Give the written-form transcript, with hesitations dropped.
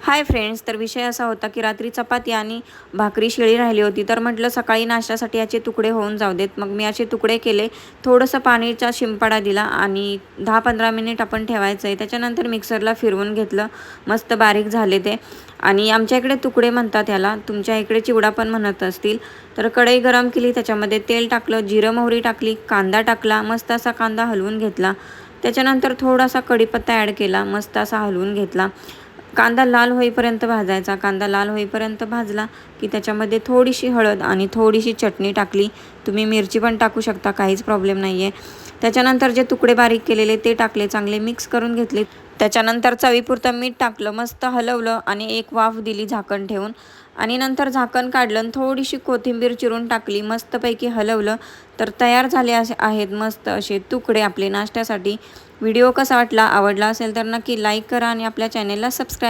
Hi friends, तर विषय असा होता की रात्री चपाती आणि भाकरी शिळी राहिली होती, तर म्हटलं सकाळी नाश्त्यासाठी याचे तुकडे होऊन जाऊ देत. मग मी याचे तुकडे केले, थोडंसं पाणीचा शिंपाडा दिला आणि 10-15 मिनिट आपण ठेवायचं आहे. त्याच्यानंतर मिक्सरला फिरवून घेतलं, मस्त बारीक झाले ते. आणि आमच्या इकडे तुकडे म्हणतात याला, तुमच्या इकडे चिवडा पण म्हणत असतील. तर कढई गरम केली, त्याच्यामध्ये तेल टाकलं, जिरं मोहरी टाकली, कांदा टाकला, मस्त असा कांदा हलवून घेतला. त्याच्यानंतर थोडासा कढीपत्ता ॲड केला, मस्त असा हलवून घेतला. कांदा लाल होईपर्यंत भाजायचा. कांदा लाल होईपर्यंत भाजला की त्याच्यामध्ये थोडीशी हळद आणि थोडीशी चटणी टाकली. तुम्ही मिरची पण टाकू शकता, काहीच प्रॉब्लेम नाही आहे. त्याच्यानंतर जे तुकडे बारीक केलेले ते टाकले, चांगले मिक्स करून घेतले. त्याच्यानंतर चवीपुरतं मीठ टाकलं, मस्त हलवलं आणि एक वाफ दिली झाकण ठेवून. आणि नंतर झाकण काढलं आणि थोडीशी कोथिंबीर चिरून टाकली, मस्तपैकी हलवलं. तर तयार झाले आहेत मस्त असे तुकडे आपले नाश्त्यासाठी. व्हिडिओ कसा वाटला, आवडला असेल तर नक्की लाईक करा आणि आपल्या चॅनेलला सबस्क्राईब